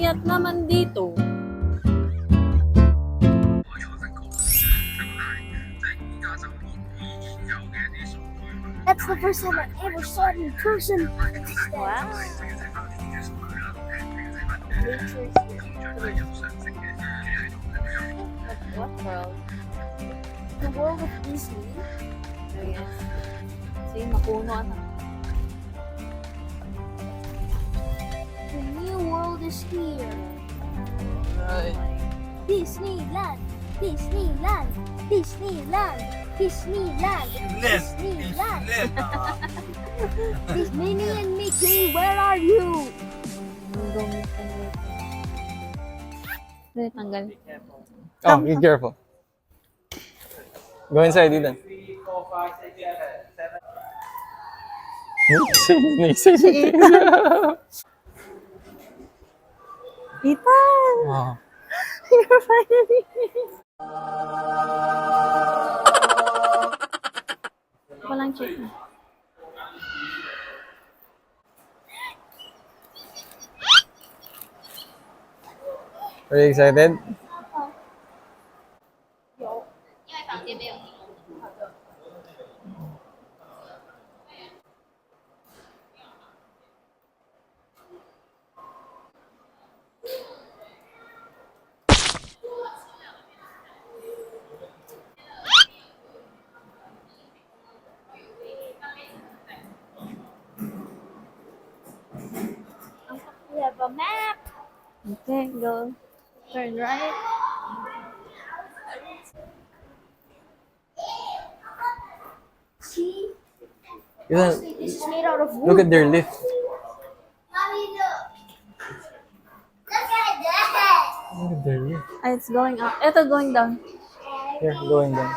payat naman dito. That's the first time I ever saw it in person. Wow. What world? The world of Disney. Oh, yes. See, mapuno na. The new world is here. Right. Disneyland. Disneyland. Disneyland. Disneyland. Disneyland. Minnie and Mickey, where are you? Dali, tanggal. Oh, be careful. Go inside, Ethan. Ethan! Wow. You're finally here. Walang check na. Are you excited? We have a map. Okay, go. Turn right. See? Ethan, This is made out of wood. look at their lift. Mommy, look. Look at that. Look at their lift. It's going up. Ito, going down. Here, going down.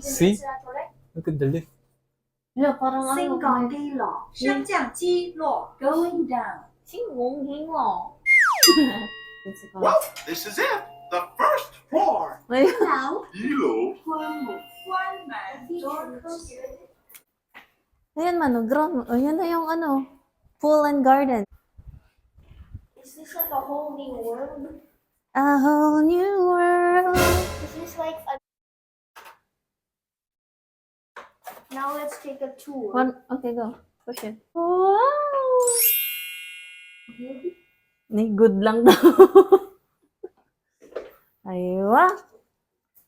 See? Look at the lift. No, parang ano. 升降機落，升降機落，going down。 Singong hingo. Well, this is it. The first floor. Wait. Hello， Hello. 关门关门 door close。 Ayan, Manu, ground. O, yan na yung ano. Pool and garden. Is this like a whole new world? A whole new world. Is this like a... Now let's take a tour. Okay, go. Push it. Wow! Ni good lang daw. Aywa.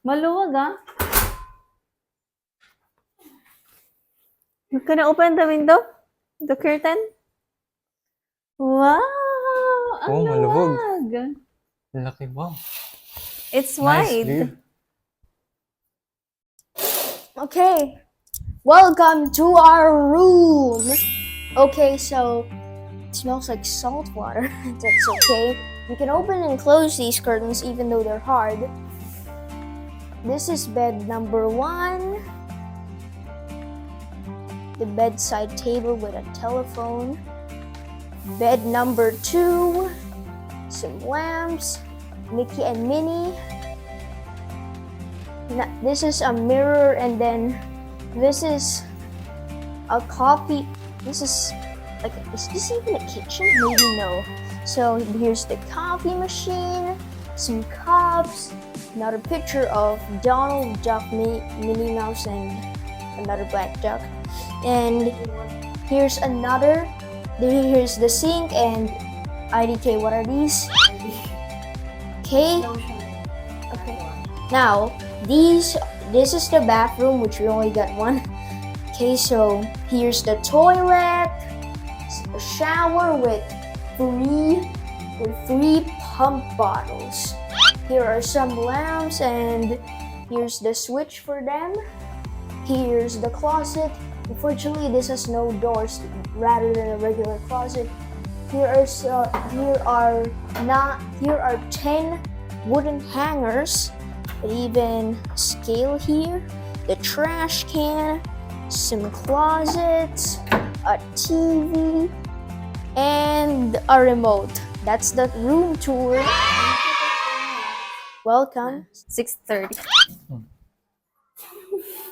Maluwag, ah. You can open the window? The curtain? Wow! Oh, Ang maluwag. luwag. Laki, wow. It's Nice wide. view. Okay. Welcome to our room. Okay, so it smells like salt water. That's okay. You can open and close these curtains even though they're hard. This is bed number 1. The bedside table with a telephone. Bed number 2. Some lamps. Mickey and Minnie. This is a mirror, and then this is a coffee. This is like, is this even a kitchen? Maybe no. So here's the coffee machine, some cups, another picture of Donald Duck, Minnie Mouse, and another black duck. And here's another. Here's the sink and IDK. What are these? Okay. Okay. Now this is the bathroom, which we only got one. Okay, so here's the toilet, a shower with three pump bottles. Here are some lamps, and here's the switch for them. Here's the closet. Unfortunately, this has no doors, rather than a regular closet. Here are 10 wooden hangers. Even scale here, the trash can, some closets, a TV, and a remote. That's the room tour. Welcome. 6:30.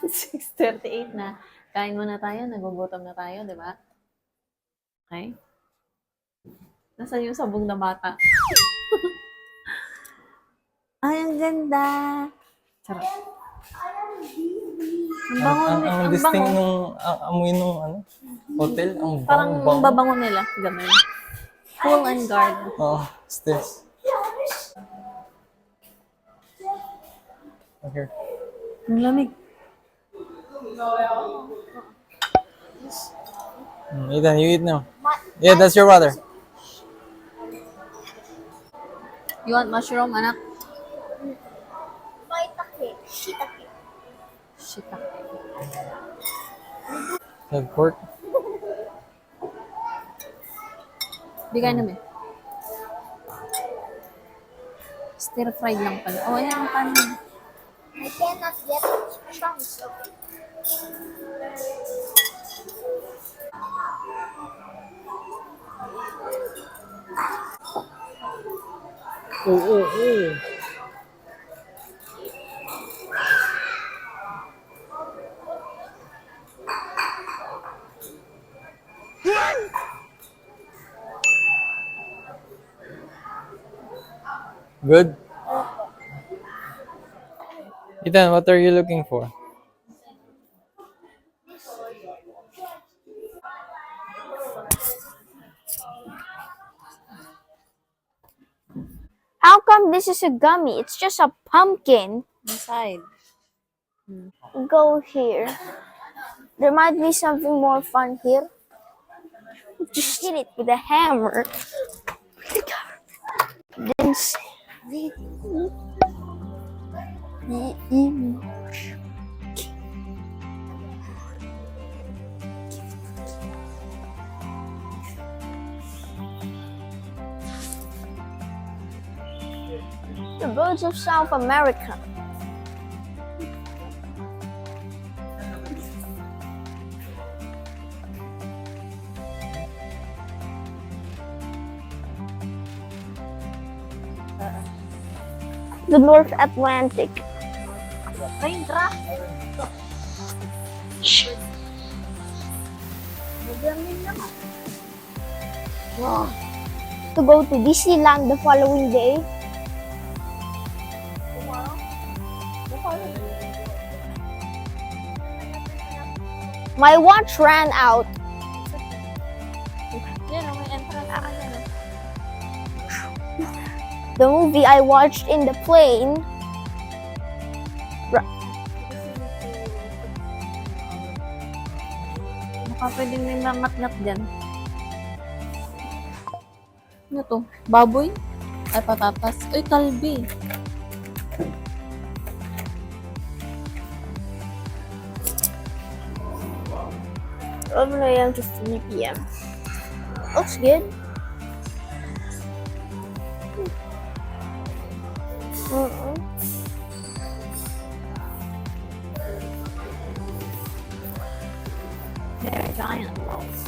6:38 na. Kain muna tayo. Nagugutom na tayo, di ba? Okay? Nasaan yung sabong na bata? Ay, ang ganda. Charot. Ang bango, Ang distinct nung amoy nung ano, hotel. Ang parang bango. babango nila. Ganun. Cool and garden. Oh, what's this? Okay. Ang lamig. Ethan, you eat now. Yeah, that's your water. You want mushroom, anak? Maitake. Shiitake. Shiitake. Have pork. Bigay namin. Stir fried lang pala. Oh, ayan ang kanin. I cannot get chunks of it. Oh. Good? Ethan, what are you looking for? How come this is a gummy? It's just a pumpkin. Inside. Go here. There might be something more fun here. Just hit it with a hammer. Then the birds of South America. The North Atlantic. Raindrop. Wow. To go to Disneyland the following day. My watch ran out. Yan, may entrance naman yan. The movie I watched in the plane. Baka pwedeng may mangat-ngat dyan. Ano to? Baboy? Ay, patatas. Ay, kalbi. From 11 a.m. to 3 p.m. Looks good. They're giant balls.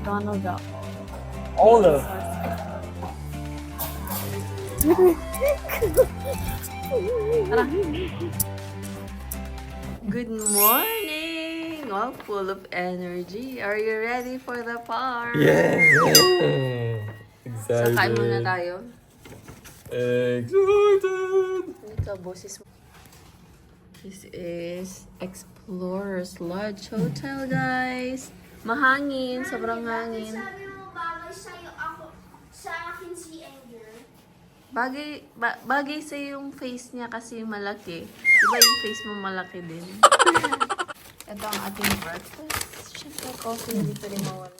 Donald Duck. All of. Good morning! All full of energy. Are you ready for the park? Yeah. So, kain muna tayo. Excited. Ito, boses mo. This is Explorer'S Lodge Hotel, guys. Mahangin, sobrang hangin. Sabi mo bagay sa'yo ako, sa akin si Anger. Bagay sa yung face niya kasi malaki. Diba yung face mo malaki din? Ito ang ating breakfast. Siyempre, coffee, hindi pa rin mawala.